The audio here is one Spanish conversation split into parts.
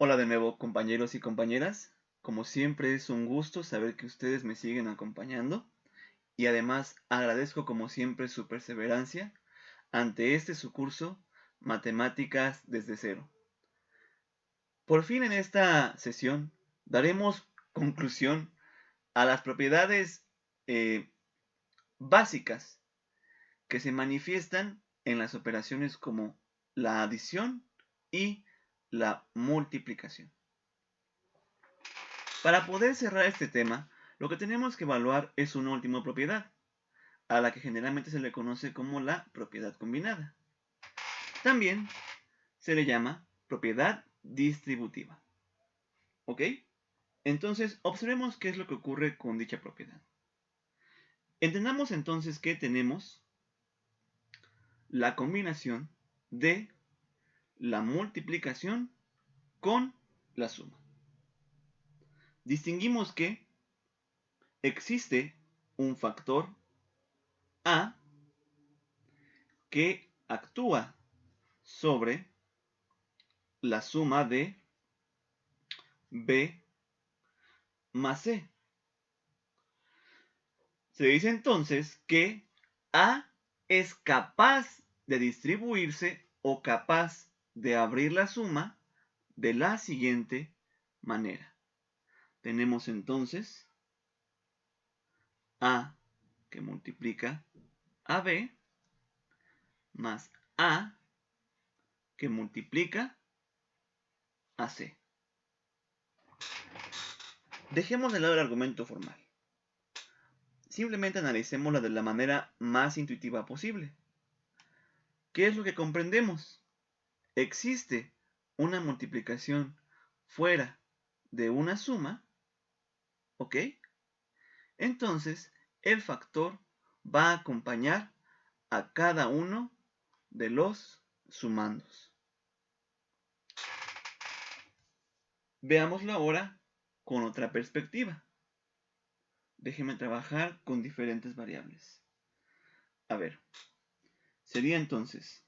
Hola de nuevo, compañeros y compañeras. Como siempre es un gusto saber que ustedes me siguen acompañando y además agradezco como siempre su perseverancia ante este su curso Matemáticas desde cero. Por fin en esta sesión daremos conclusión a las propiedades eh, básicas que se manifiestan en las operaciones como la adición y la multiplicación. Para poder cerrar este tema, lo que tenemos que evaluar es una última propiedad, a la que generalmente se le conoce como la propiedad combinada. También se le llama propiedad distributiva. ¿Ok? Entonces, observemos qué es lo que ocurre con dicha propiedad. Entendamos entonces que tenemos la combinación de la multiplicación con la suma. Distinguimos que existe un factor A que actúa sobre la suma de B más C. Se dice entonces que A es capaz de distribuirse o capaz de abrir la suma de la siguiente manera. Tenemos entonces A que multiplica a B más A que multiplica a C. Dejemos de lado el argumento formal. Simplemente analicémosla de la manera más intuitiva posible. ¿Qué es lo que comprendemos? Existe una multiplicación fuera de una suma, ¿ok? Entonces, el factor va a acompañar a cada uno de los sumandos. Veámoslo ahora con otra perspectiva. Déjeme trabajar con diferentes variables. A ver, sería entonces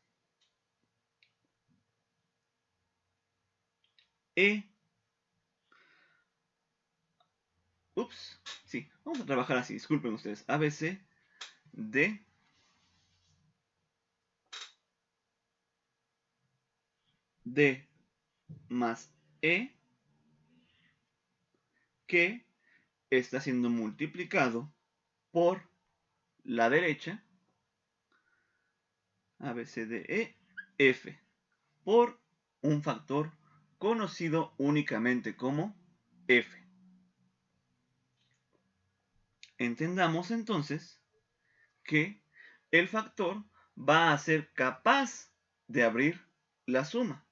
E. Ups, sí, vamos a trabajar así, disculpen ustedes. ABC de D más E que está siendo multiplicado por la derecha ABCDEF por un factor conocido únicamente como F. Entendamos entonces que el factor va a ser capaz de abrir la suma.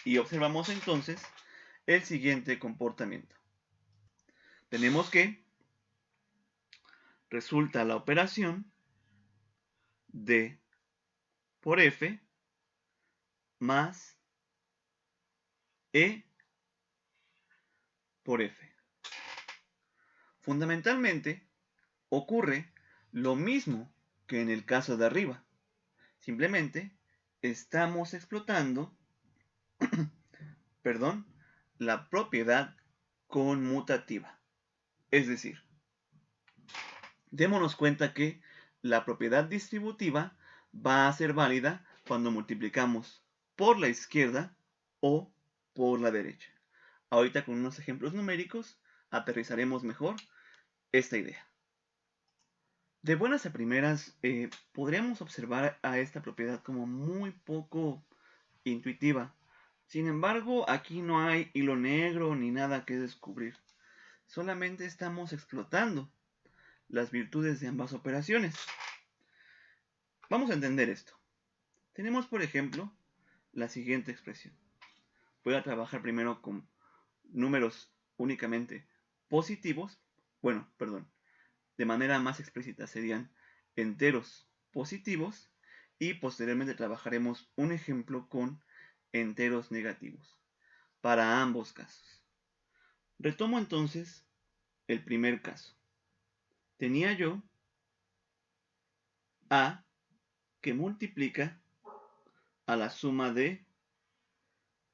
Y observamos entonces el siguiente comportamiento. Tenemos que resulta la operación D por F más E por F. Fundamentalmente, ocurre lo mismo que en el caso de arriba. Simplemente estamos explotando perdón, la propiedad conmutativa. Es decir, démonos cuenta que la propiedad distributiva va a ser válida cuando multiplicamos por la izquierda o por la derecha. Ahorita con unos ejemplos numéricos aterrizaremos mejor esta idea. De buenas a primeras, podríamos observar a esta propiedad como muy poco intuitiva. Sin embargo, aquí no hay hilo negro ni nada que descubrir. Solamente estamos explotando las virtudes de ambas operaciones. Vamos a entender esto. Tenemos, por ejemplo, la siguiente expresión. Voy a trabajar primero con números únicamente positivos. Bueno, perdón. De manera más explícita serían enteros positivos y posteriormente trabajaremos un ejemplo con enteros negativos para ambos casos. Retomo entonces el primer caso. Tenía yo A que multiplica a la suma de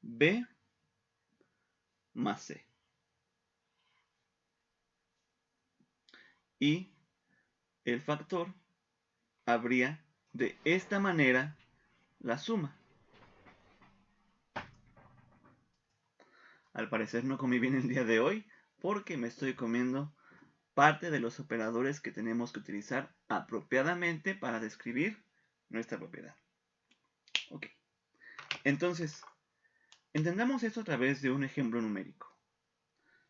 B más C. Y el factor habría de esta manera la suma. Al parecer no comí bien el día de hoy porque me estoy comiendo parte de los operadores que tenemos que utilizar apropiadamente para describir nuestra propiedad. Ok. Entonces, entendamos esto a través de un ejemplo numérico.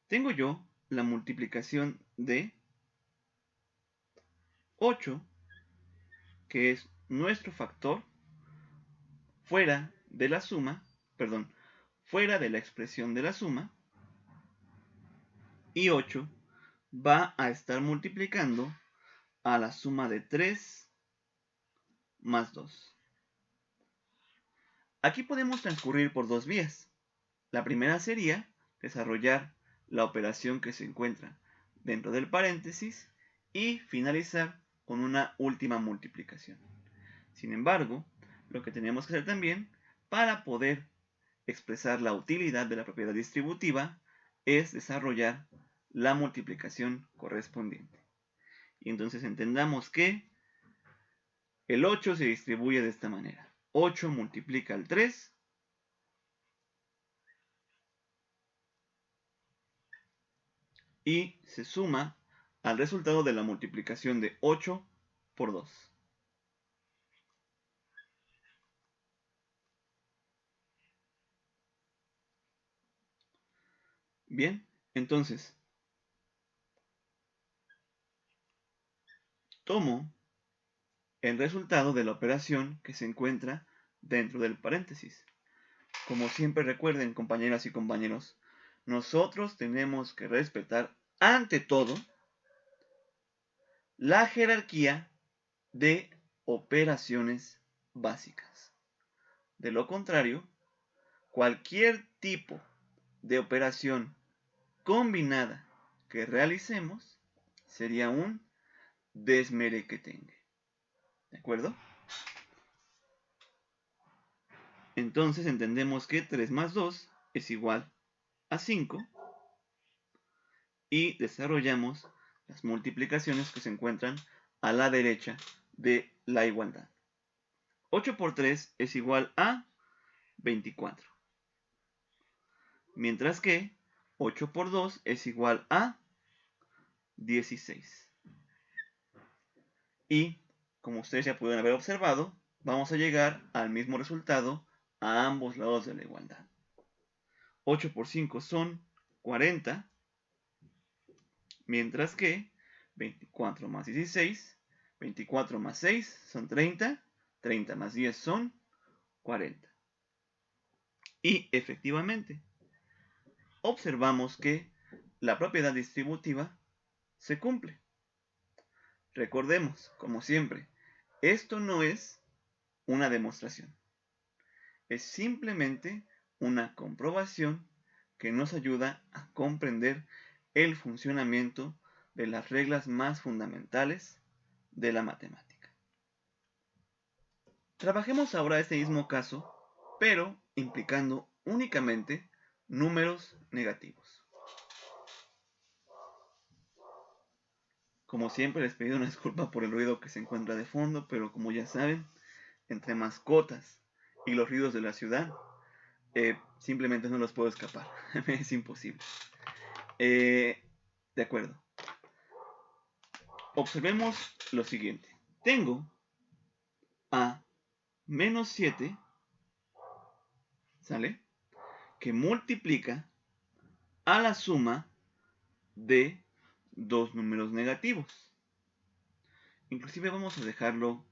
Tengo yo la multiplicación de 8, que es nuestro factor, fuera de la suma, perdón, fuera de la expresión de la suma, y 8 va a estar multiplicando a la suma de 3 más 2. Aquí podemos transcurrir por dos vías. La primera sería desarrollar la operación que se encuentra dentro del paréntesis y finalizar con una última multiplicación. Sin embargo, lo que tenemos que hacer también para poder expresar la utilidad de la propiedad distributiva es desarrollar la multiplicación correspondiente. Y entonces entendamos que el 8 se distribuye de esta manera. 8 multiplica el 3 y se suma al resultado de la multiplicación de 8 por 2. Bien, entonces tomo el resultado de la operación que se encuentra dentro del paréntesis. Como siempre recuerden, compañeras y compañeros, nosotros tenemos que respetar ante todo la jerarquía de operaciones básicas. De lo contrario, cualquier tipo de operación combinada que realicemos sería un desmerequetengue. ¿De acuerdo? Entonces entendemos que 3 más 2 es igual a 5 y desarrollamos las multiplicaciones que se encuentran a la derecha de la igualdad. 8 por 3 es igual a 24. Mientras que 8 por 2 es igual a 16. Y, como ustedes ya pueden haber observado, vamos a llegar al mismo resultado a ambos lados de la igualdad. 8 por 5 son 40, mientras que 24 más 16, 24 más 6 son 30, 30 más 10 son 40. Y efectivamente, observamos que la propiedad distributiva se cumple. Recordemos, como siempre, esto no es una demostración. Es simplemente una comprobación que nos ayuda a comprender el funcionamiento de las reglas más fundamentales de la matemática. Trabajemos ahora este mismo caso, pero implicando únicamente números negativos. Como siempre les pido una disculpa por el ruido que se encuentra de fondo, pero como ya saben, entre mascotas y los ruidos de la ciudad, simplemente no los puedo escapar. Es imposible. De acuerdo. Observemos lo siguiente. Tengo a menos 7, ¿sale? Que multiplica a la suma de dos números negativos. Inclusive vamos a dejarlo,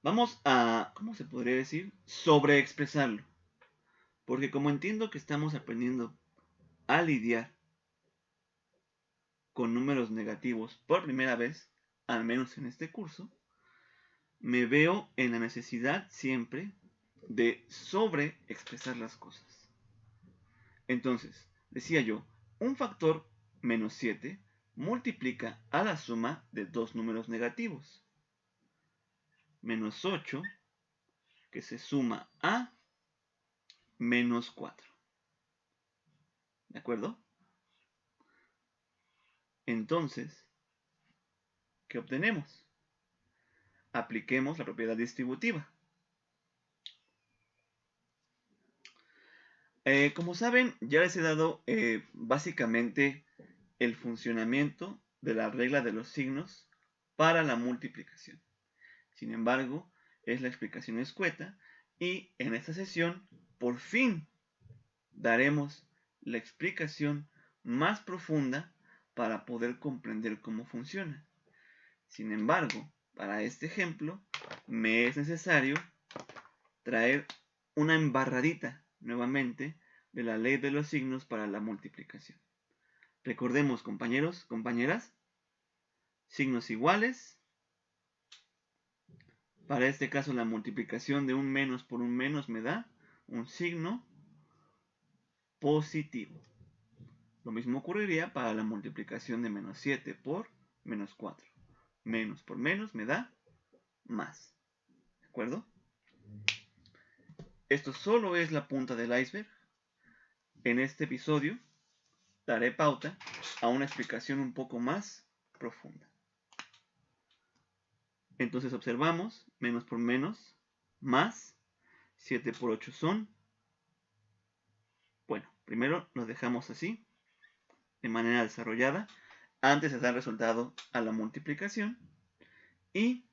vamos a, ¿cómo se podría decir? Sobreexpresarlo. Porque como entiendo que estamos aprendiendo a lidiar con números negativos por primera vez, al menos en este curso, me veo en la necesidad siempre de sobreexpresar las cosas. Entonces, decía yo, un factor menos 7 multiplica a la suma de dos números negativos. Menos 8, que se suma a menos 4. ¿De acuerdo? Entonces, ¿qué obtenemos? Apliquemos la propiedad distributiva. Como saben, ya les he dado básicamente el funcionamiento de la regla de los signos para la multiplicación. Sin embargo, es la explicación escueta y en esta sesión, por fin, daremos la explicación más profunda para poder comprender cómo funciona. Sin embargo, para este ejemplo, me es necesario traer una embarradita nuevamente de la ley de los signos para la multiplicación. Recordemos, compañeros, compañeras, signos iguales. Para este caso, la multiplicación de un menos por un menos me da un signo positivo. Lo mismo ocurriría para la multiplicación de menos 7 por menos 4. Menos por menos me da más. ¿De acuerdo? Esto solo es la punta del iceberg. En este episodio daré pauta a una explicación un poco más profunda. Entonces observamos, menos por menos, más, 7 por 8 son, bueno, primero nos dejamos así, de manera desarrollada, antes de dar resultado a la multiplicación, y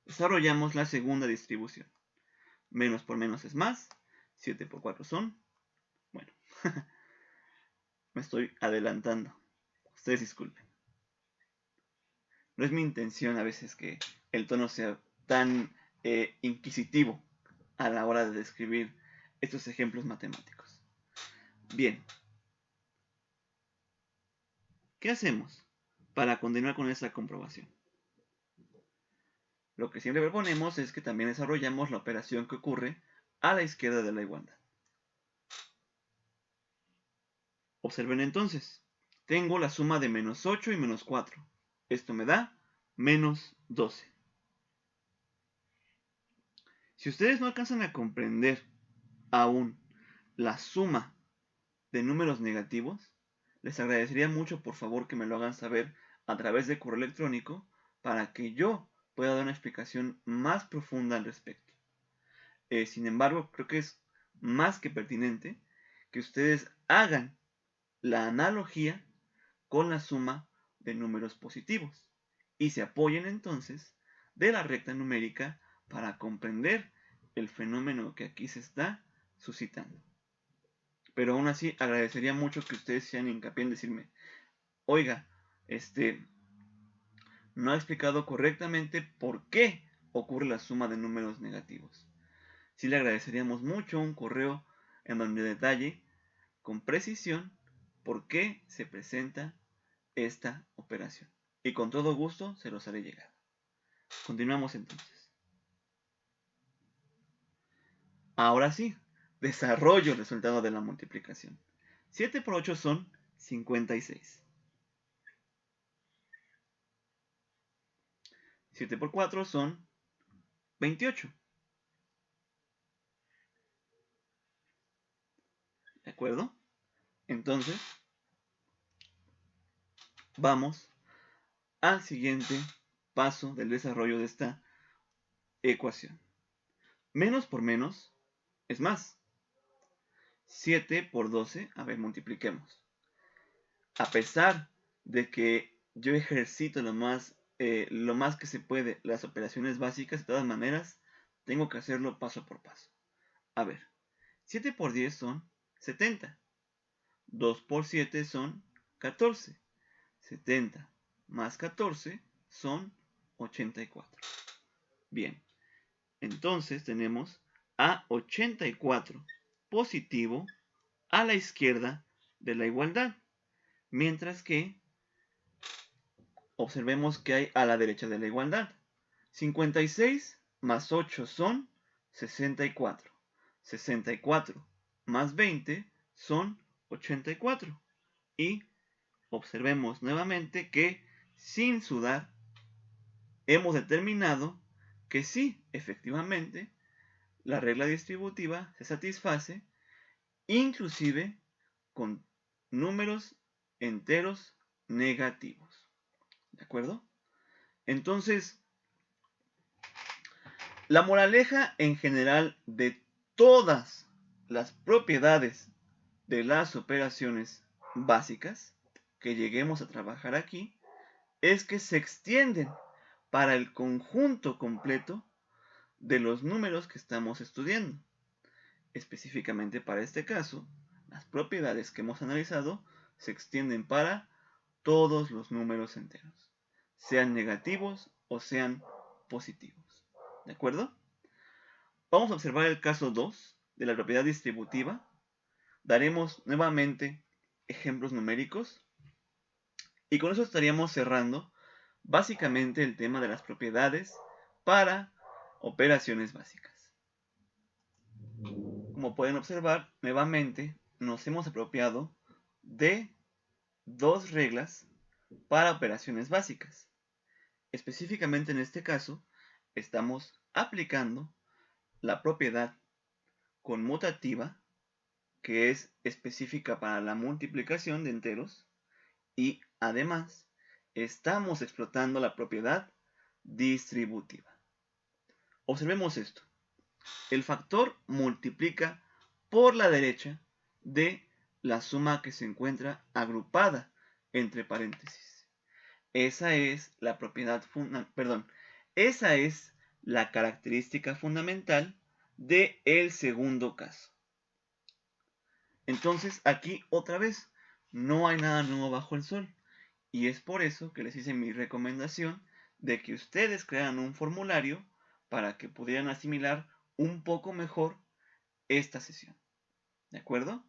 desarrollamos la segunda distribución. Menos por menos es más, 7 por 4 son, bueno, me estoy adelantando, ustedes disculpen. No es mi intención a veces que el tono sea tan inquisitivo a la hora de describir estos ejemplos matemáticos. Bien, ¿qué hacemos para continuar con esta comprobación? Lo que siempre proponemos es que también desarrollamos la operación que ocurre a la izquierda de la igualdad. Observen entonces, tengo la suma de menos 8 y menos 4. Esto me da menos 12. Si ustedes no alcanzan a comprender aún la suma de números negativos, les agradecería mucho por favor que me lo hagan saber a través de correo electrónico para que yo pueda dar una explicación más profunda al respecto. Sin embargo, creo que es más que pertinente que ustedes hagan la analogía con la suma de números positivos y se apoyen entonces de la recta numérica para comprender el fenómeno que aquí se está suscitando. Pero aún así agradecería mucho que ustedes sean hincapié en decirme, oiga, no ha explicado correctamente por qué ocurre la suma de números negativos. Sí le agradeceríamos mucho un correo en donde detalle con precisión por qué se presenta esta operación. Y con todo gusto se los haré llegar. Continuamos entonces. Ahora sí, desarrollo el resultado de la multiplicación. 7 por 8 son 56. 7 por 4 son 28. ¿De acuerdo? Entonces, vamos al siguiente paso del desarrollo de esta ecuación. Menos por menos es más. 7 por 12, a ver, multipliquemos. A pesar de que yo ejercito lo más que se puede las operaciones básicas, de todas maneras, tengo que hacerlo paso por paso. A ver, 7 por 10 son 70. 2 por 7 son 14. 70 más 14 son 84. Bien, entonces tenemos a 84 positivo a la izquierda de la igualdad, mientras que observemos que hay a la derecha de la igualdad. 56 más 8 son 64. 64 más 20 son 84. Y observemos nuevamente que sin sudar hemos determinado que sí, efectivamente, la regla distributiva se satisface inclusive con números enteros negativos. ¿De acuerdo? Entonces, la moraleja en general de todas las propiedades de las operaciones básicas que lleguemos a trabajar aquí es que se extienden para el conjunto completo de los números que estamos estudiando. Específicamente para este caso, las propiedades que hemos analizado se extienden para todos los números enteros, sean negativos o sean positivos. ¿De acuerdo? Vamos a observar el caso 2 de la propiedad distributiva. Daremos nuevamente ejemplos numéricos y con eso estaríamos cerrando básicamente el tema de las propiedades para operaciones básicas. Como pueden observar, nuevamente nos hemos apropiado de dos reglas para operaciones básicas. Específicamente en este caso, estamos aplicando la propiedad conmutativa, que es específica para la multiplicación de enteros, y además estamos explotando la propiedad distributiva. Observemos esto. El factor multiplica por la derecha de la suma que se encuentra agrupada entre paréntesis. Esa es la propiedad esa es la característica fundamental del segundo caso. Entonces, aquí otra vez, no hay nada nuevo bajo el sol. Y es por eso que les hice mi recomendación de que ustedes crearan un formulario para que pudieran asimilar un poco mejor esta sesión. ¿De acuerdo?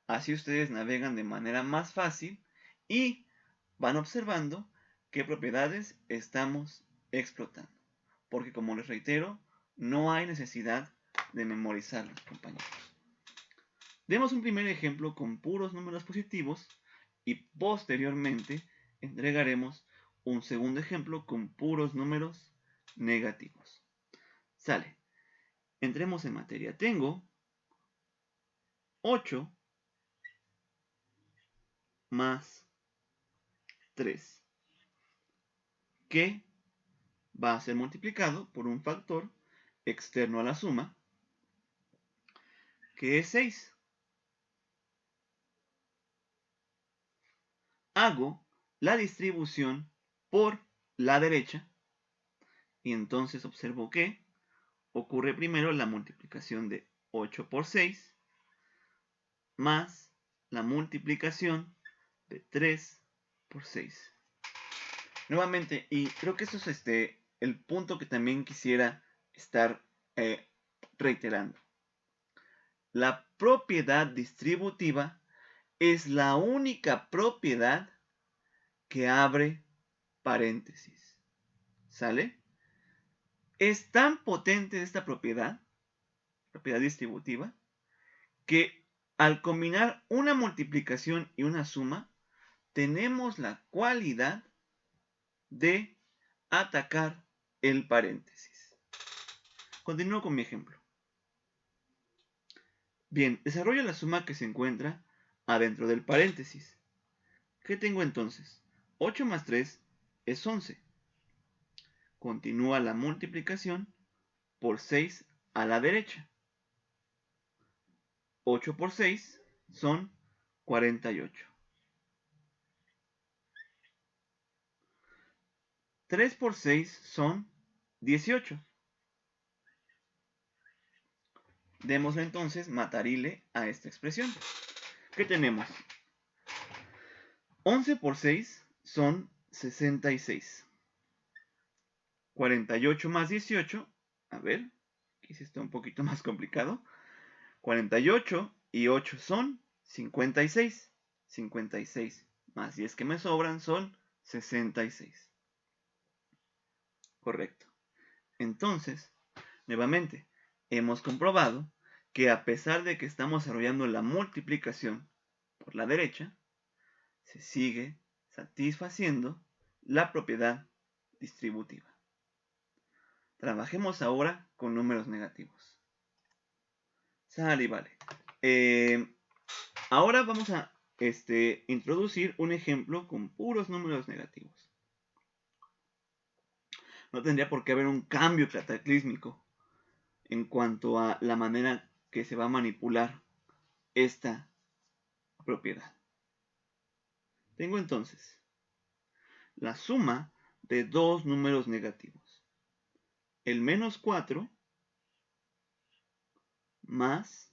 Así ustedes navegan de manera más fácil y van observando qué propiedades estamos explotando. Porque como les reitero, no hay necesidad de memorizarlos, compañeros. Demos un primer ejemplo con puros números positivos y posteriormente entregaremos un segundo ejemplo con puros números negativos. Sale. Entremos en materia. Tengo 8 más 3, que va a ser multiplicado por un factor externo a la suma, que es 6. Hago la distribución por la derecha y entonces observo que ocurre primero la multiplicación de 8 por 6 más la multiplicación de 3 por 6. Nuevamente, y creo que eso es el punto que también quisiera estar reiterando. La propiedad distributiva es la única propiedad que abre paréntesis. ¿Sale? Es tan potente esta propiedad distributiva, que al combinar una multiplicación y una suma, tenemos la cualidad de atacar el paréntesis. Continúo con mi ejemplo. Bien, desarrollo la suma que se encuentra adentro del paréntesis. ¿Qué tengo entonces? 8 más 3 es 11. Continúa la multiplicación por 6 a la derecha. 8 por 6 son 48. 3 por 6 son 18. Démosle entonces matarile a esta expresión. ¿Qué tenemos? 11 por 6 son 66. 48 más 18, a ver, aquí sí está un poquito más complicado. 48 y 8 son 56. 56 más 10 que me sobran son 66. Correcto. Entonces, nuevamente, hemos comprobado que a pesar de que estamos desarrollando la multiplicación por la derecha, se sigue satisfaciendo la propiedad distributiva. Trabajemos ahora con números negativos. Sale y vale. Ahora vamos a introducir un ejemplo con puros números negativos. No tendría por qué haber un cambio cataclísmico en cuanto a la manera que se va a manipular esta propiedad. Tengo entonces la suma de dos números negativos. El menos 4 más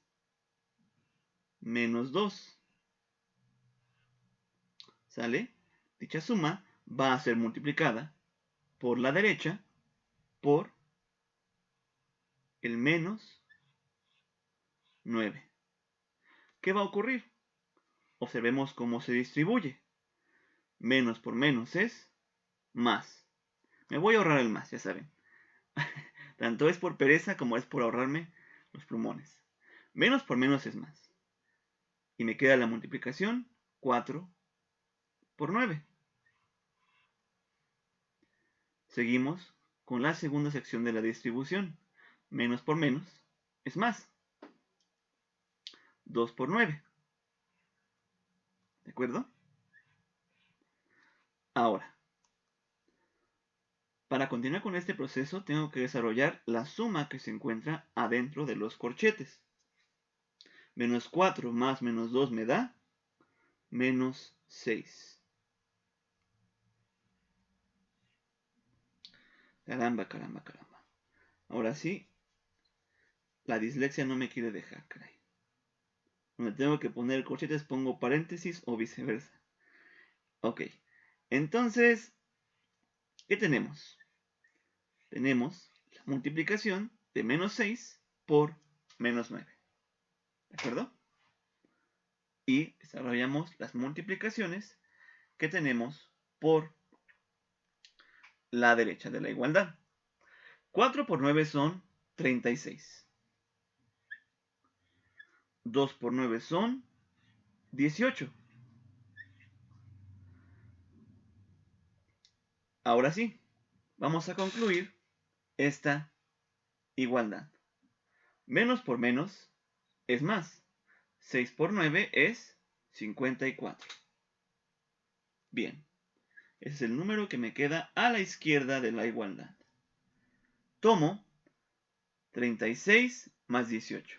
menos 2. ¿Sale? Dicha suma va a ser multiplicada por la derecha por el menos 9. ¿Qué va a ocurrir? Observemos cómo se distribuye. Menos por menos es más. Me voy a ahorrar el más, ya saben. Tanto es por pereza como es por ahorrarme los plumones. Menos por menos es más. Y me queda la multiplicación 4 por 9. Seguimos con la segunda sección de la distribución. Menos por menos es más. 2 por 9. ¿De acuerdo? Ahora, para continuar con este proceso tengo que desarrollar la suma que se encuentra adentro de los corchetes. Menos 4 más menos 2 me da menos 6. Caramba, caramba, caramba. Ahora sí, la dislexia no me quiere dejar, caray. Donde tengo que poner corchetes pongo paréntesis o viceversa. Ok, entonces, ¿qué tenemos? Tenemos la multiplicación de menos 6 por menos 9. ¿De acuerdo? Y desarrollamos las multiplicaciones que tenemos por la derecha de la igualdad. 4 por 9 son 36. 2 por 9 son 18. Ahora sí, vamos a concluir esta igualdad. Menos por menos es más. 6 por 9 es 54. Bien, ese es el número que me queda a la izquierda de la igualdad. Tomo 36 más 18.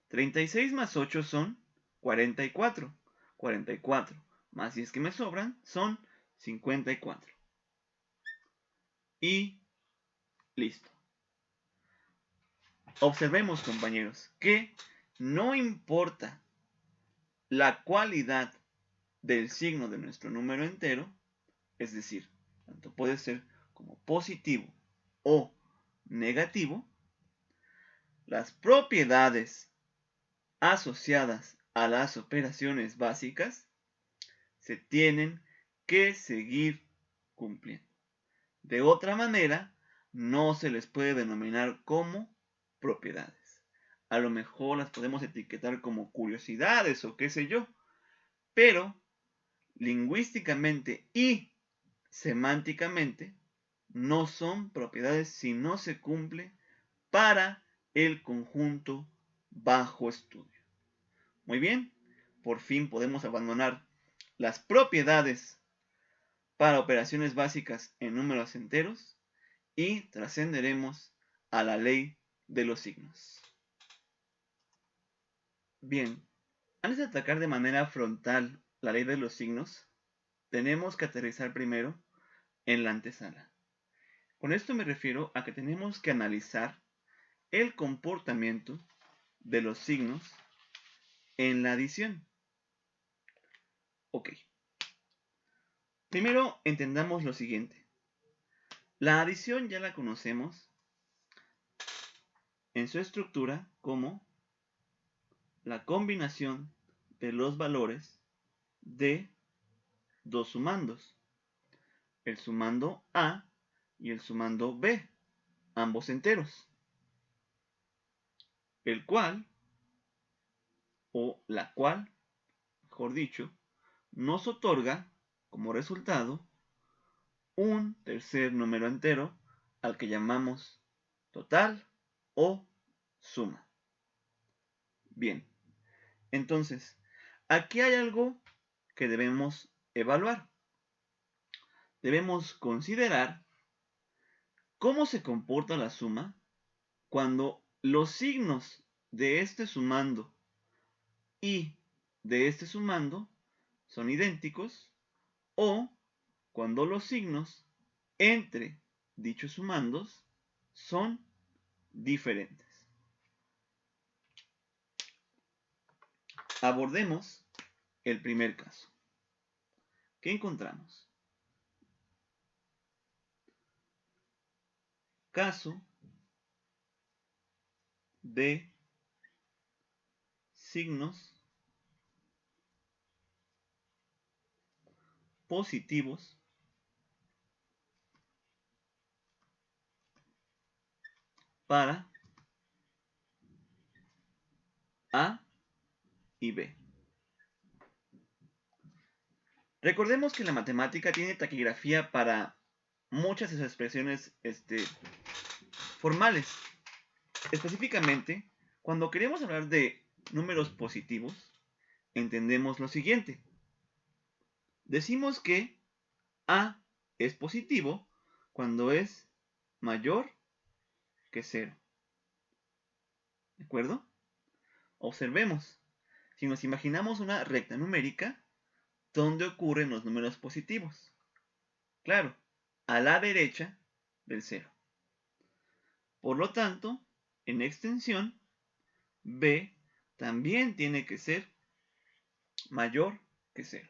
36 más 8 son 44. 44 más 10 que me sobran son 54. Y listo. Observemos, compañeros, que no importa la cualidad del signo de nuestro número entero, es decir, tanto puede ser como positivo o negativo, las propiedades asociadas a las operaciones básicas se tienen que seguir cumpliendo. De otra manera, no se les puede denominar como propiedades. A lo mejor las podemos etiquetar como curiosidades o qué sé yo, pero lingüísticamente y semánticamente no son propiedades si no se cumple para el conjunto bajo estudio. Muy bien, por fin podemos abandonar las propiedades para operaciones básicas en números enteros y trascenderemos a la ley de los signos. Bien, antes de atacar de manera frontal la ley de los signos, tenemos que aterrizar primero en la antesala. Con esto me refiero a que tenemos que analizar el comportamiento de los signos en la adición. Ok. Primero entendamos lo siguiente. La adición ya la conocemos en su estructura como la combinación de los valores de dos sumandos, el sumando A y el sumando B, ambos enteros, el cual, o la cual, mejor dicho, nos otorga como resultado un tercer número entero al que llamamos total o suma. Bien, Entonces, aquí hay algo que debemos evaluar. Debemos considerar cómo se comporta la suma cuando los signos de este sumando y de este sumando son idénticos, o cuando los signos entre dichos sumandos son diferentes. Abordemos el primer caso. ¿Qué encontramos? Caso de signos positivos para A y B. Recordemos que la matemática tiene taquigrafía para muchas de sus expresiones formales. Específicamente, cuando queremos hablar de números positivos, entendemos lo siguiente. Decimos que A es positivo cuando es mayor que 0. ¿De acuerdo? Observemos. Si nos imaginamos una recta numérica, ¿dónde ocurren los números positivos? Claro, a la derecha del 0. Por lo tanto, en extensión, B también tiene que ser mayor que 0.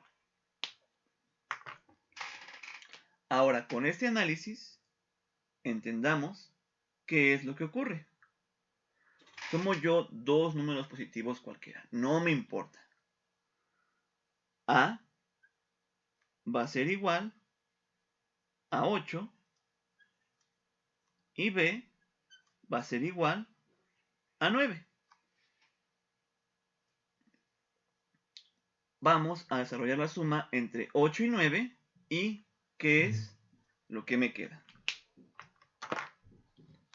Ahora, con este análisis, entendamos qué es lo que ocurre. Tomo yo dos números positivos cualquiera, no me importa. A va a ser igual a 8 y B va a ser igual a 9. Vamos a desarrollar la suma entre 8 y 9 y ¿qué es lo que me queda?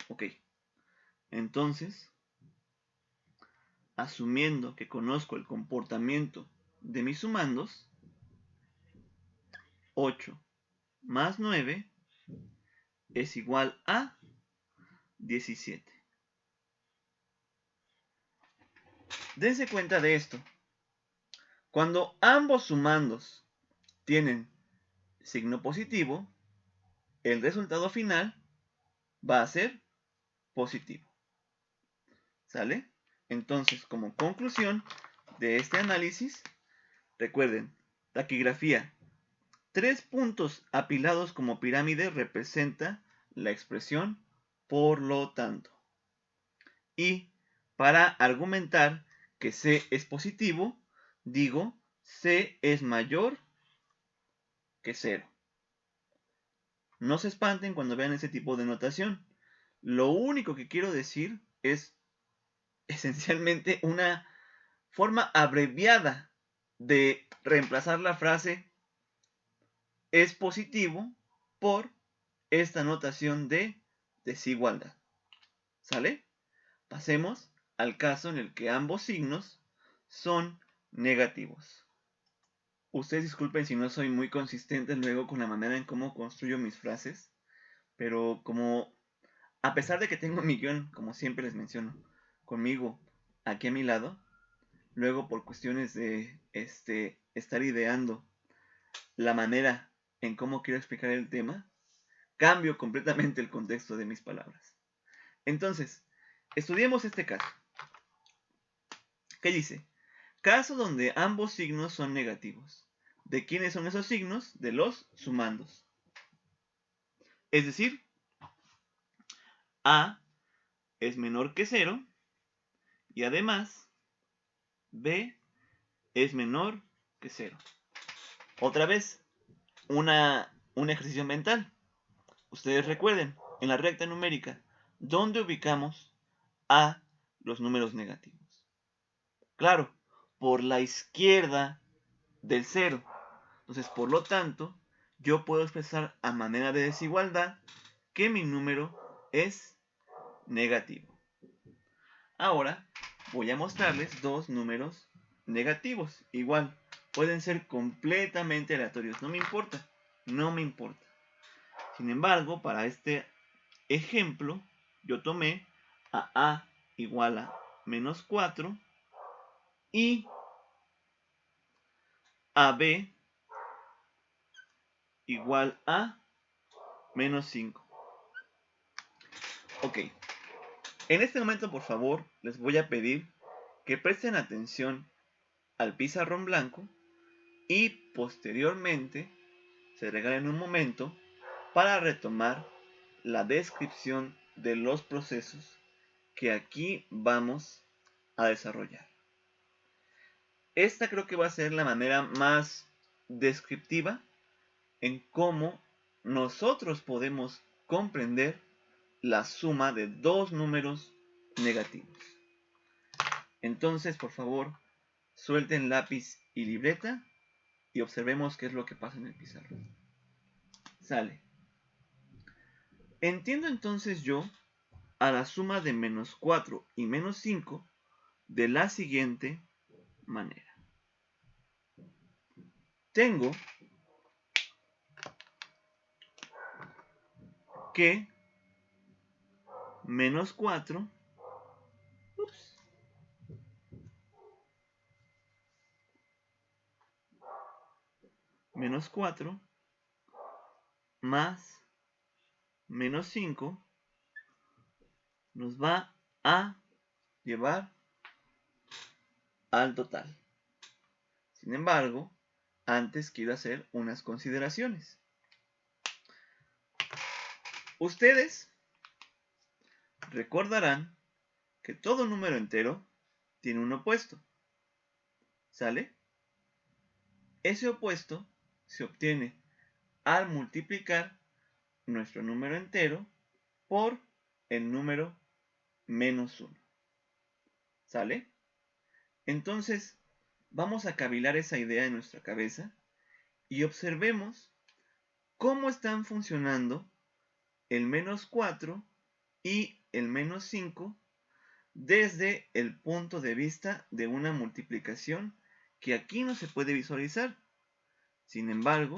Ok, entonces, asumiendo que conozco el comportamiento de mis sumandos, 8 más 9 es igual a 17. Dense cuenta de esto. Cuando ambos sumandos tienen signo positivo, el resultado final va a ser positivo. ¿Sale? Entonces, como conclusión de este análisis, recuerden, taquigrafía. 3 puntos apilados como pirámide representa la expresión por lo tanto. Y para argumentar que C es positivo, digo C es mayor que 0. No se espanten cuando vean ese tipo de notación. Lo único que quiero decir es esencialmente una forma abreviada de reemplazar la frase es positivo por esta notación de desigualdad. ¿Sale? Pasemos al caso en el que ambos signos son negativos. Ustedes disculpen si no soy muy consistente luego con la manera en cómo construyo mis frases, pero como a pesar de que tengo mi guión, como siempre les menciono, conmigo aquí a mi lado, luego por cuestiones de estar ideando la manera en cómo quiero explicar el tema, cambio completamente el contexto de mis palabras. Entonces, estudiemos este caso. ¿Qué dice? Caso donde ambos signos son negativos. ¿De quiénes son esos signos? De los sumandos. Es decir, A es menor que 0 y además B es menor que 0. Otra vez, un ejercicio mental. Ustedes recuerden, en la recta numérica, ¿dónde ubicamos a los números negativos? Claro, por la izquierda del 0. Entonces, por lo tanto, yo puedo expresar a manera de desigualdad que mi número es negativo. Ahora voy a mostrarles dos números negativos. Igual, pueden ser completamente aleatorios. No me importa. No me importa. Sin embargo, para este ejemplo, yo tomé a igual a menos 4 y a b igual a menos 5. Ok. En este momento, por favor, les voy a pedir que presten atención al pizarrón blanco y posteriormente se regalen un momento para retomar la descripción de los procesos que aquí vamos a desarrollar. Esta creo que va a ser la manera más descriptiva en cómo nosotros podemos comprender la suma de dos números negativos. Entonces, por favor, suelten lápiz y libreta y observemos qué es lo que pasa en el pizarrón. Sale. Entiendo entonces yo a la suma de menos 4 y menos 5 de la siguiente manera. Tengo que menos 4 menos 4 más menos 5 nos va a llevar al total. Sin embargo, antes quiero hacer unas consideraciones. Ustedes recordarán que todo número entero tiene un opuesto. ¿Sale? Ese opuesto se obtiene al multiplicar nuestro número entero por el número menos 1. ¿Sale? Entonces, vamos a cavilar esa idea en nuestra cabeza y observemos cómo están funcionando el menos 4 y el menos 5 desde el punto de vista de una multiplicación que aquí no se puede visualizar. Sin embargo,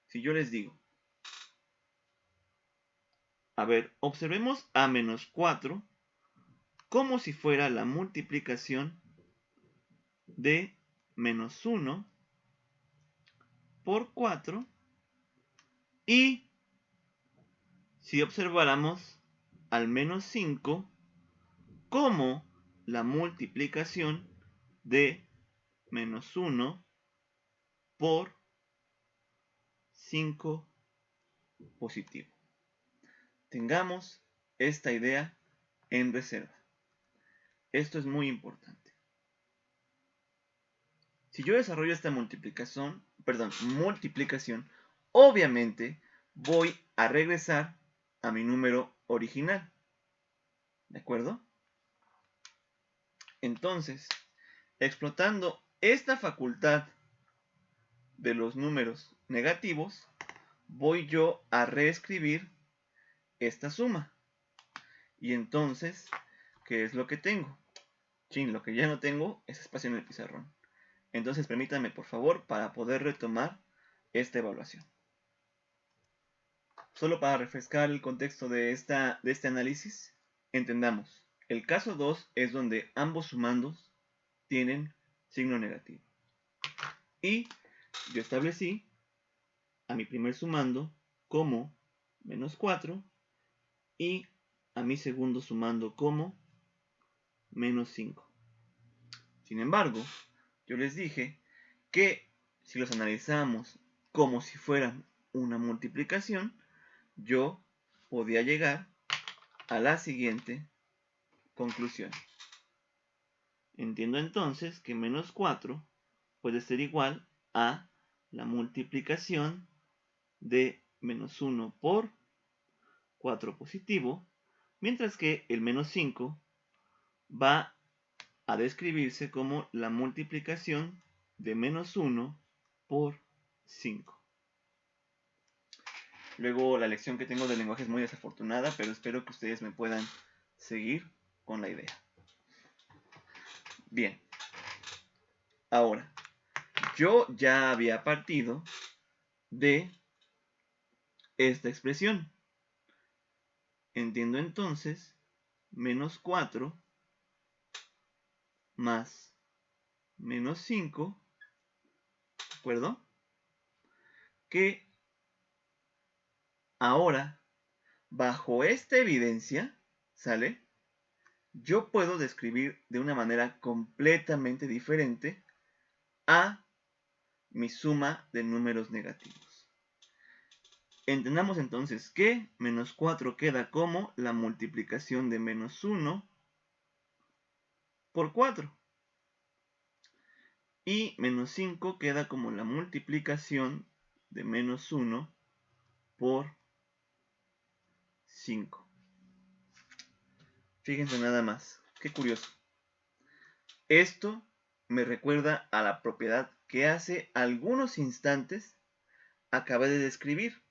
si yo les digo, a ver, observemos a menos 4 como si fuera la multiplicación de menos 1 por 4 y si observáramos al menos 5 como la multiplicación de menos 1 por 5 positivo. Tengamos esta idea en reserva. Esto es muy importante. Si yo desarrollo esta multiplicación, obviamente voy a regresar a mi número original. ¿De acuerdo? Entonces, explotando esta facultad de los números negativos, voy yo a reescribir esta suma. Y entonces, ¿qué es lo que tengo? Lo que ya no tengo es espacio en el pizarrón. Entonces, permítanme, por favor, para poder retomar esta evaluación. Solo para refrescar el contexto de este análisis, entendamos. El caso 2 es donde ambos sumandos tienen signo negativo. Y yo establecí a mi primer sumando como menos 4 y a mi segundo sumando como menos 5. Sin embargo, yo les dije que si los analizamos como si fueran una multiplicación, yo podía llegar a la siguiente conclusión. Entiendo entonces que menos 4 puede ser igual a la multiplicación de menos 1 por 4 positivo, mientras que el menos 5 va a describirse como la multiplicación de menos 1 por 5. Luego la lección que tengo de lenguaje es muy desafortunada, pero espero que ustedes me puedan seguir con la idea. Bien. Ahora, yo ya había partido de esta expresión. Entiendo entonces menos 4 más menos 5, ¿de acuerdo? Que ahora, bajo esta evidencia, ¿sale? Yo puedo describir de una manera completamente diferente a mi suma de números negativos. Entendamos entonces que menos 4 queda como la multiplicación de menos 1 por 4. Y menos 5 queda como la multiplicación de menos 1 por 5. Fíjense nada más, qué curioso. Esto me recuerda a la propiedad que hace algunos instantes acabé de describir.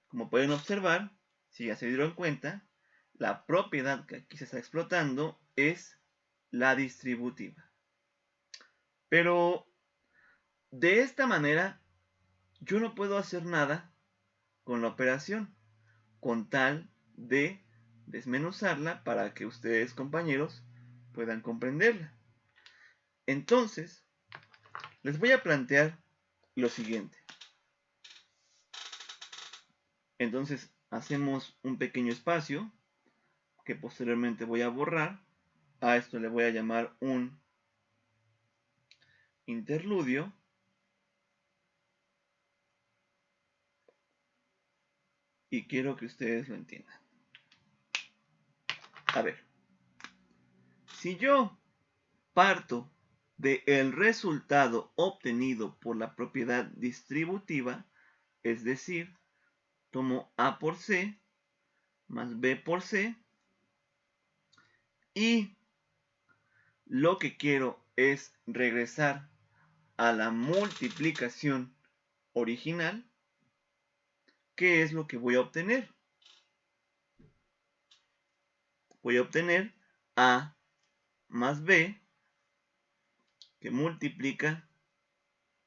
Como pueden observar, si ya se dieron cuenta, la propiedad que aquí se está explotando es la distributiva. Pero de esta manera yo no puedo hacer nada con la operación, con tal de desmenuzarla para que ustedes, compañeros, puedan comprenderla. Entonces, les voy a plantear lo siguiente. Entonces, hacemos un pequeño espacio que posteriormente voy a borrar. A esto le voy a llamar un interludio. Y quiero que ustedes lo entiendan. A ver, si yo parto del resultado obtenido por la propiedad distributiva, es decir, tomo A por C más B por C, y lo que quiero es regresar a la multiplicación original, ¿qué es lo que voy a obtener? Voy a obtener A más B que multiplica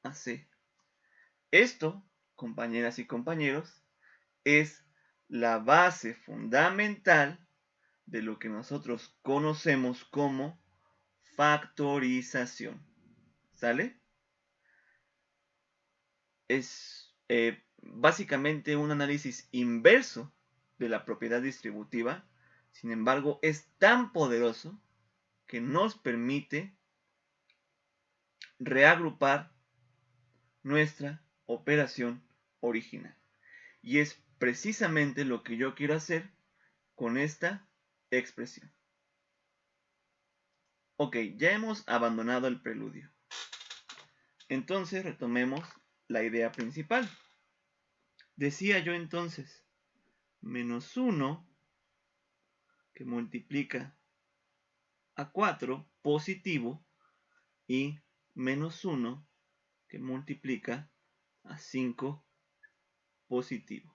a C. Esto, compañeras y compañeros, es la base fundamental de lo que nosotros conocemos como factorización. ¿Sale? Es básicamente un análisis inverso de la propiedad distributiva. Sin embargo, es tan poderoso que nos permite reagrupar nuestra operación original. Y es precisamente lo que yo quiero hacer con esta expresión. Ok, ya hemos abandonado el preludio. Entonces retomemos la idea principal. Decía yo entonces, menos 1 que multiplica a 4 positivo y menos 1 que multiplica a 5 positivo.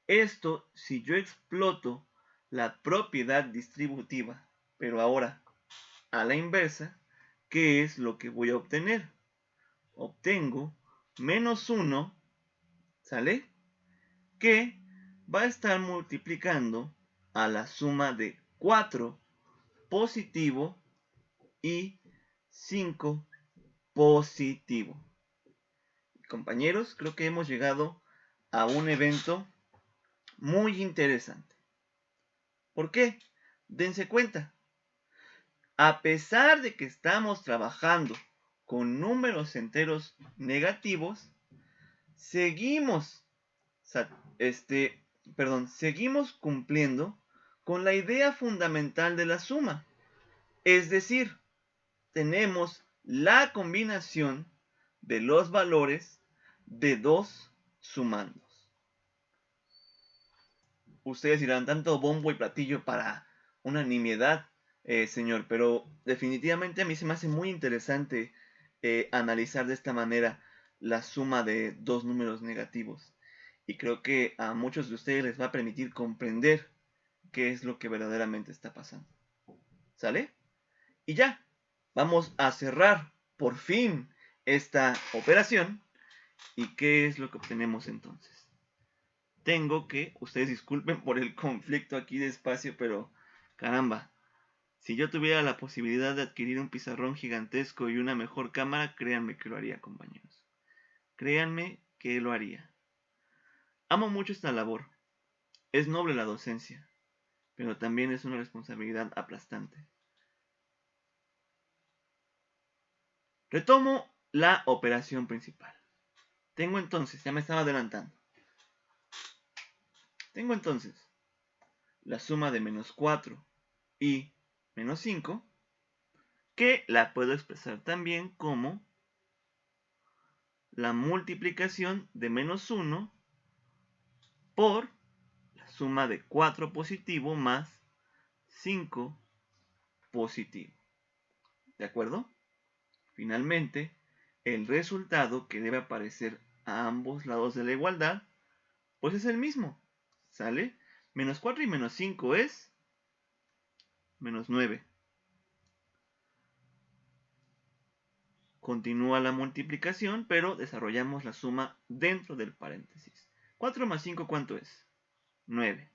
Esto, si yo exploto la propiedad distributiva, pero ahora a la inversa, ¿qué es lo que voy a obtener? Obtengo menos 1, ¿sale? Que va a estar multiplicando a la suma de 4 positivo y 5 positivo. Compañeros, creo que hemos llegado a un evento muy interesante. ¿Por qué? Dense cuenta. A pesar de que estamos trabajando con números enteros negativos, seguimos seguimos cumpliendo con la idea fundamental de la suma. Es decir, tenemos la combinación de los valores de dos sumandos. Ustedes dirán, tanto bombo y platillo para una nimiedad, señor, pero definitivamente a mí se me hace muy interesante analizar de esta manera la suma de dos números negativos. Y creo que a muchos de ustedes les va a permitir comprender qué es lo que verdaderamente está pasando. ¿Sale? Y ya. Vamos a cerrar por fin esta operación. ¿Y qué es lo que obtenemos entonces? Tengo que, ustedes disculpen por el conflicto aquí de espacio, pero caramba, si yo tuviera la posibilidad de adquirir un pizarrón gigantesco y una mejor cámara, créanme que lo haría, compañeros. Créanme que lo haría. Amo mucho esta labor. Es noble la docencia, pero también es una responsabilidad aplastante. Retomo la operación principal. Tengo entonces, ya me estaba adelantando. Tengo entonces la suma de menos 4 y menos 5, que la puedo expresar también como la multiplicación de menos 1 por la suma de 4 positivo más 5 positivo. ¿De acuerdo? Finalmente, el resultado que debe aparecer a ambos lados de la igualdad, pues es el mismo. ¿Sale? Menos 4 y menos 5 es menos 9. Continúa la multiplicación, pero desarrollamos la suma dentro del paréntesis. 4 más 5, ¿cuánto es? 9.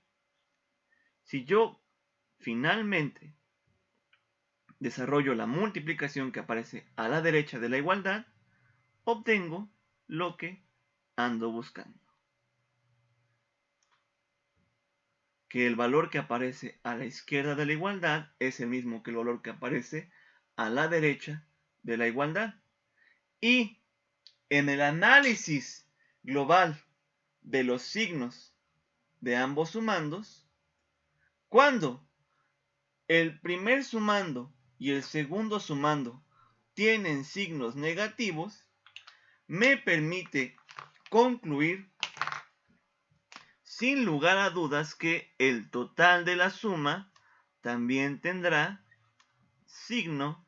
Si yo finalmente desarrollo la multiplicación que aparece a la derecha de la igualdad, obtengo lo que ando buscando. Que el valor que aparece a la izquierda de la igualdad es el mismo que el valor que aparece a la derecha de la igualdad. Y en el análisis global de los signos de ambos sumandos, cuando el primer sumando y el segundo sumando tienen signos negativos, me permite concluir sin lugar a dudas que el total de la suma también tendrá signo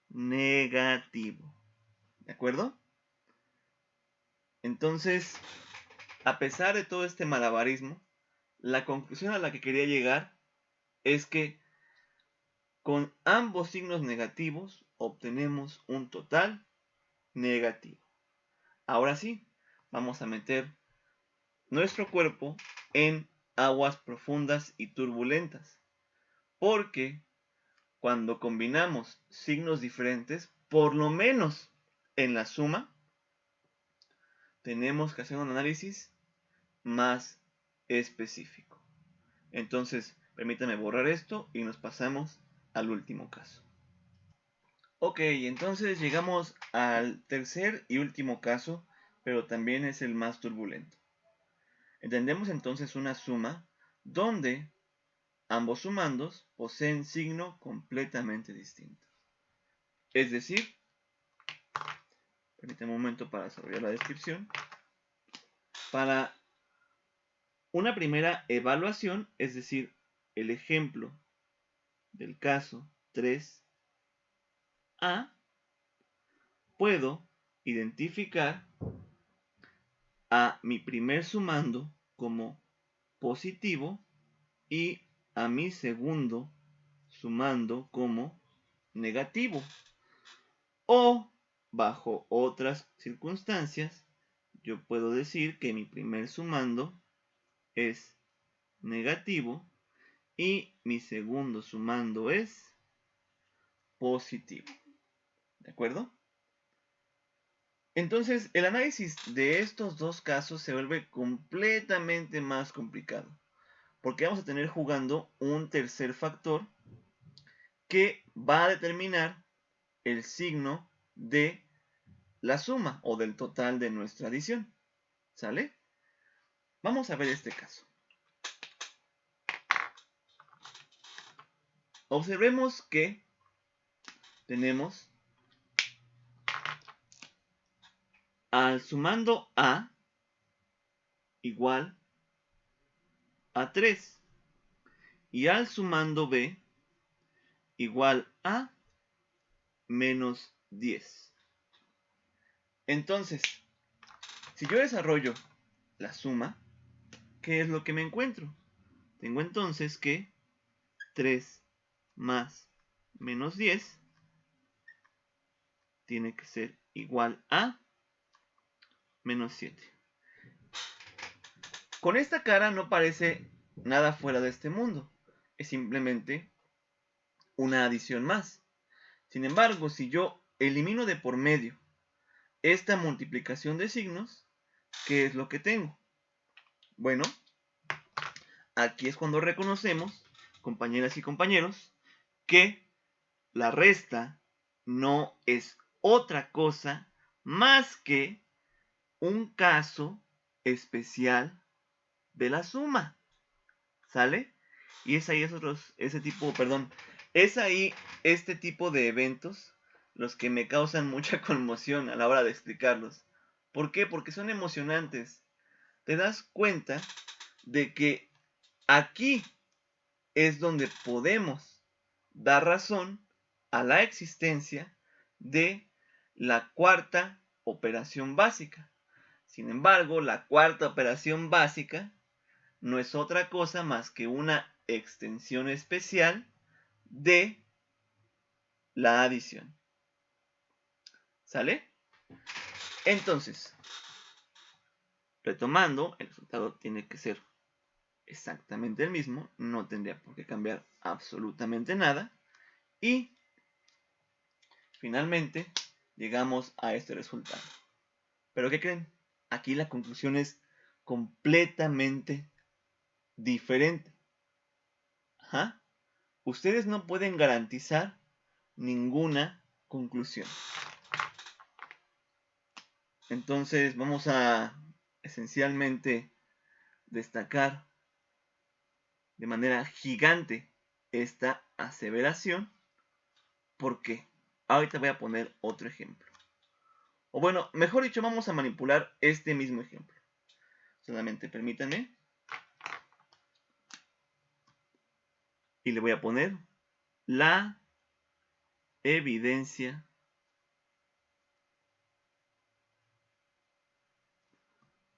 negativo. ¿De acuerdo? Entonces, a pesar de todo este malabarismo, la conclusión a la que quería llegar es que con ambos signos negativos obtenemos un total negativo. Ahora sí, vamos a meter nuestro cuerpo en aguas profundas y turbulentas, porque cuando combinamos signos diferentes, por lo menos en la suma, tenemos que hacer un análisis más específico. Entonces, permítame borrar esto y nos pasamos al último caso. Ok, entonces llegamos al tercer y último caso, pero también es el más turbulento. Entendemos entonces una suma donde ambos sumandos poseen signo completamente distinto. Es decir, permítame un momento para desarrollar la descripción. Para una primera evaluación, es decir, el ejemplo del caso 3A, puedo identificar a mi primer sumando como positivo y a mi segundo sumando como negativo. O, bajo otras circunstancias, yo puedo decir que mi primer sumando es negativo y mi segundo sumando es positivo. ¿De acuerdo? Entonces, el análisis de estos dos casos se vuelve completamente más complicado, porque vamos a tener jugando un tercer factor que va a determinar el signo de la suma o del total de nuestra adición. ¿Sale? Vamos a ver este caso. Observemos que tenemos al sumando A igual a 3 y al sumando B igual a menos 10. Entonces, si yo desarrollo la suma, ¿qué es lo que me encuentro? Tengo entonces que 3 más menos 10 tiene que ser igual a menos 7. Con esta cara no parece nada fuera de este mundo. Es simplemente una adición más. Sin embargo, si yo elimino de por medio esta multiplicación de signos, ¿qué es lo que tengo? Bueno, aquí es cuando reconocemos, compañeras y compañeros, que la resta no es otra cosa más que un caso especial de la suma. ¿Sale? Y es ahí es ahí este tipo de eventos los que me causan mucha conmoción a la hora de explicarlos. ¿Por qué? Porque son emocionantes. Te das cuenta de que aquí es donde podemos dar razón a la existencia de la cuarta operación básica. Sin embargo, la cuarta operación básica no es otra cosa más que una extensión especial de la adición. ¿Sale? Entonces, retomando, el resultado tiene que ser exactamente el mismo, no tendría por qué cambiar absolutamente nada. Y finalmente llegamos a este resultado. ¿Pero qué creen? Aquí la conclusión es completamente diferente. Ajá. Ustedes no pueden garantizar ninguna conclusión. Entonces vamos a esencialmente destacar de manera gigante esta aseveración, porque ahorita voy a poner otro ejemplo. O bueno, mejor dicho, vamos a manipular este mismo ejemplo. Solamente permítanme. Y le voy a poner la evidencia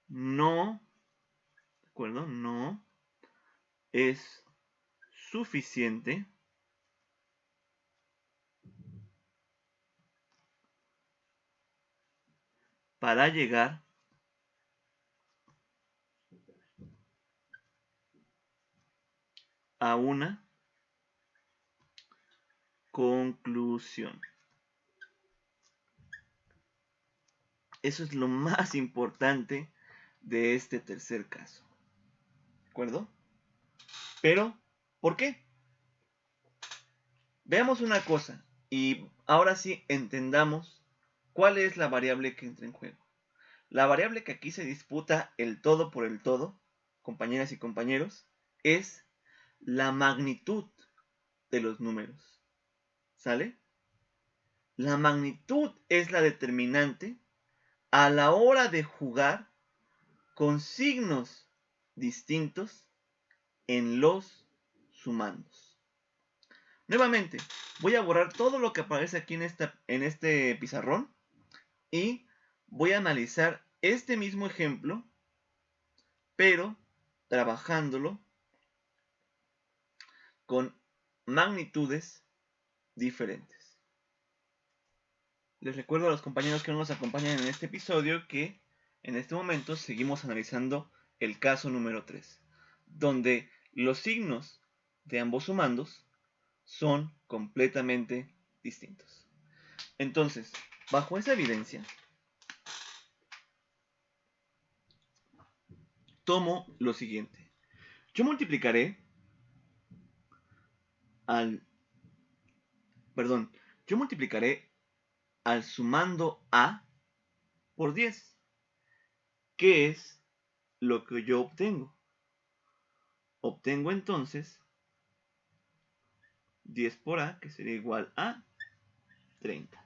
no, ¿de acuerdo? No es suficiente para llegar a una conclusión. Eso es lo más importante de este tercer caso. ¿De acuerdo? Pero, ¿por qué? Veamos una cosa y ahora sí entendamos cuál es la variable que entra en juego. La variable que aquí se disputa el todo por el todo, compañeras y compañeros, es la magnitud de los números. ¿Sale? La magnitud es la determinante a la hora de jugar con signos distintos en los sumandos. Nuevamente, voy a borrar todo lo que aparece aquí en este pizarrón y voy a analizar este mismo ejemplo, pero trabajándolo con magnitudes diferentes. Les recuerdo a los compañeros que no nos acompañan en este episodio que en este momento seguimos analizando el caso número 3, donde los signos de ambos sumandos son completamente distintos. Entonces, bajo esa evidencia, tomo lo siguiente. Yo multiplicaré al sumando A por 10. ¿Qué es lo que yo obtengo? Obtengo entonces 10 por A, que sería igual a 30.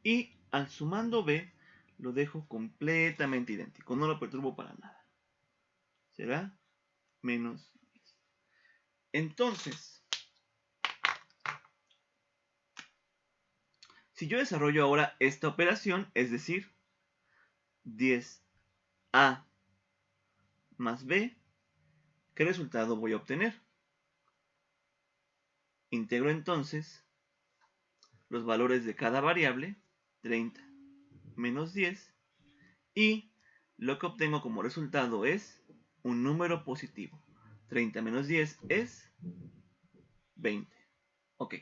Y al sumando B lo dejo completamente idéntico, no lo perturbo para nada. Será menos 10. Entonces, si yo desarrollo ahora esta operación, es decir, 10A más B, ¿qué resultado voy a obtener? Integro entonces los valores de cada variable 30 menos 10, y lo que obtengo como resultado es un número positivo. 30 menos 10 es 20. Ok,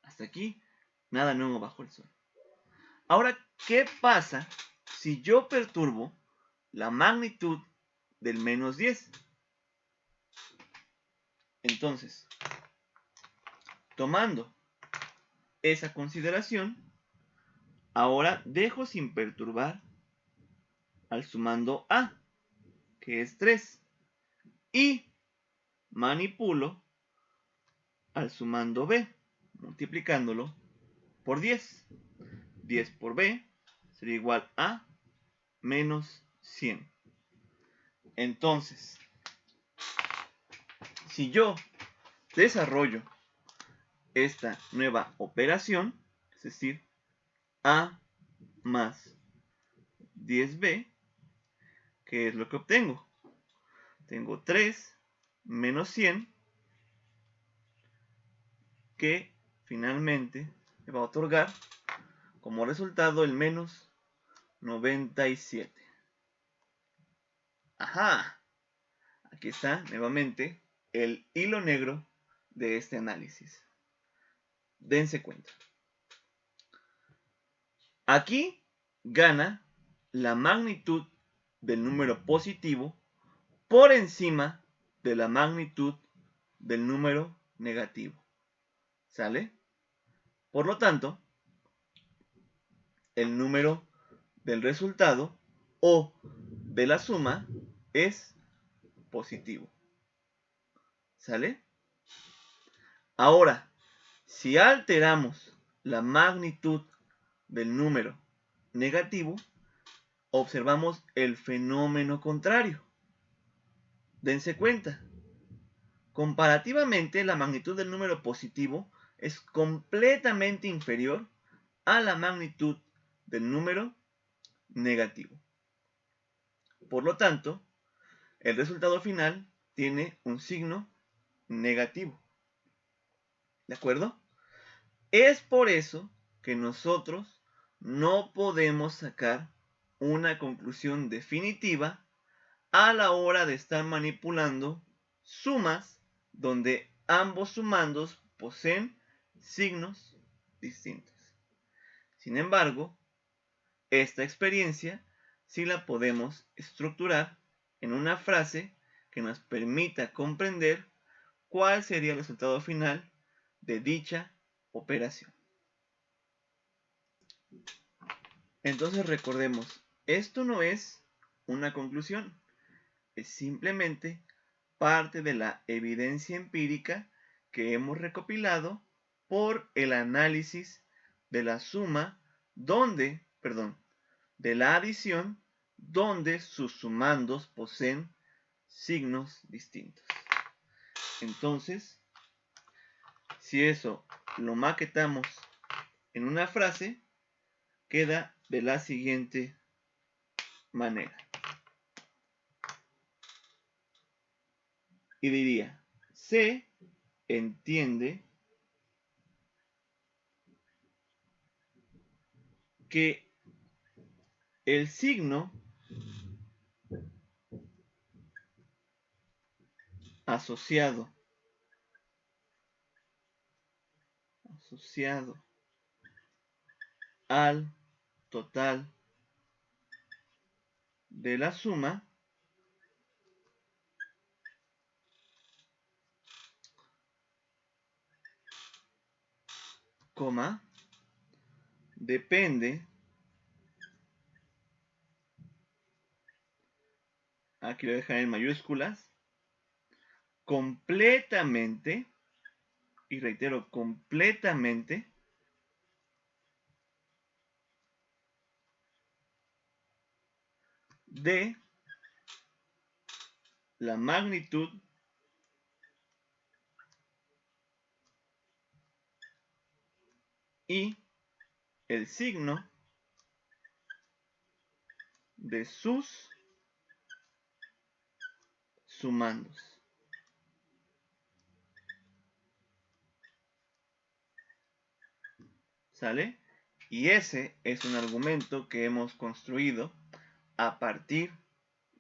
hasta aquí nada nuevo bajo el sol. Ahora, ¿qué pasa si yo perturbo la magnitud del menos 10? Entonces, tomando esa consideración, ahora dejo sin perturbar al sumando A, que es 3, y manipulo al sumando B, multiplicándolo por 10. 10 por B sería igual a menos 100. Entonces, si yo desarrollo esta nueva operación, es decir, A más 10B, ¿qué es lo que obtengo? Tengo 3 menos 100, que finalmente me va a otorgar como resultado el menos 97. ¡Ajá! Aquí está nuevamente el hilo negro de este análisis. Dense cuenta. Aquí gana la magnitud del número positivo por encima de la magnitud del número negativo. ¿Sale? Por lo tanto, el número del resultado o de la suma es positivo. ¿Sale? Ahora, si alteramos la magnitud del número negativo, observamos el fenómeno contrario. Dense cuenta. Comparativamente, la magnitud del número positivo es completamente inferior a la magnitud del número negativo. Por lo tanto, el resultado final tiene un signo negativo. ¿De acuerdo? Es por eso que nosotros no podemos sacar una conclusión definitiva a la hora de estar manipulando sumas donde ambos sumandos poseen signos distintos. Sin embargo, esta experiencia sí la podemos estructurar en una frase que nos permita comprender cuál sería el resultado final de dicha operación. Entonces recordemos, esto no es una conclusión, es simplemente parte de la evidencia empírica que hemos recopilado por el análisis de la suma de la adición donde sus sumandos poseen signos distintos. Entonces, si eso lo maquetamos en una frase, queda de la siguiente manera. Y diría, se entiende que el signo asociado al total de la suma coma depende, aquí lo voy a dejar en mayúsculas, completamente, y reitero, completamente, de la magnitud y el signo de sus sumandos. ¿Sale? Y ese es un argumento que hemos construido a partir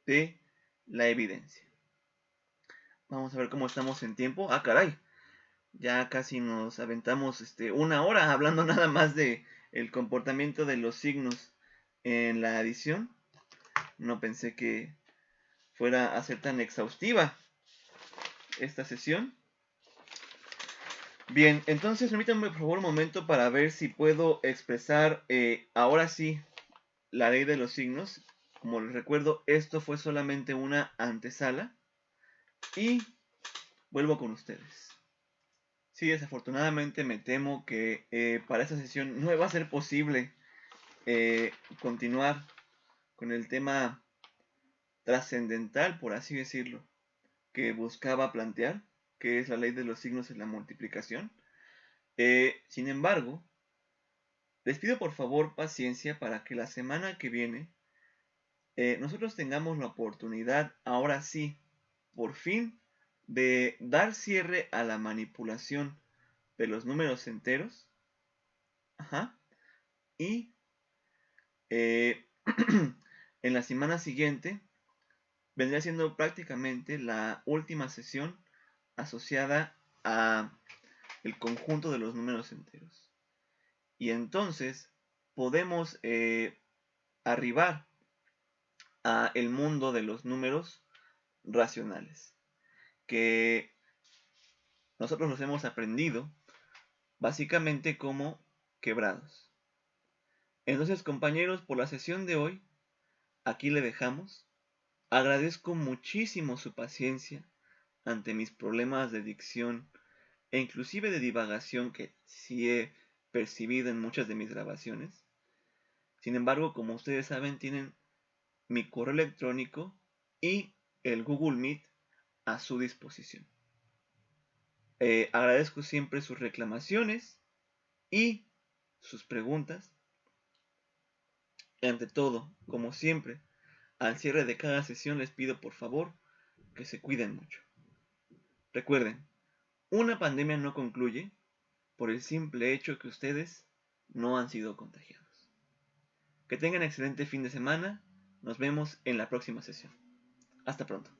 de la evidencia. Vamos a ver cómo estamos en tiempo. ¡Ah, caray! Ya casi nos aventamos una hora hablando nada más de el comportamiento de los signos en la adición. No pensé que fuera a ser tan exhaustiva esta sesión. Bien, entonces permítanme por favor un momento para ver si puedo expresar ahora sí la ley de los signos. Como les recuerdo, esto fue solamente una antesala. Y vuelvo con ustedes. Sí, desafortunadamente me temo que para esta sesión no va a ser posible continuar con el tema trascendental, por así decirlo, que buscaba plantear, que es la ley de los signos en la multiplicación. Sin embargo, les pido por favor paciencia para que la semana que viene nosotros tengamos la oportunidad, ahora sí, por fin, de dar cierre a la manipulación de los números enteros. Ajá. Y en la semana siguiente vendría siendo prácticamente la última sesión asociada a el conjunto de los números enteros. Y entonces podemos arribar a el mundo de los números racionales, que nosotros los hemos aprendido básicamente como quebrados. Entonces, compañeros, por la sesión de hoy, aquí le dejamos. Agradezco muchísimo su paciencia ante mis problemas de dicción e inclusive de divagación que sí he percibido en muchas de mis grabaciones. Sin embargo, como ustedes saben, tienen mi correo electrónico y el Google Meet a su disposición. Agradezco siempre sus reclamaciones y sus preguntas. Y ante todo, como siempre, al cierre de cada sesión les pido por favor que se cuiden mucho. Recuerden, una pandemia no concluye por el simple hecho que ustedes no han sido contagiados. Que tengan excelente fin de semana. Nos vemos en la próxima sesión. Hasta pronto.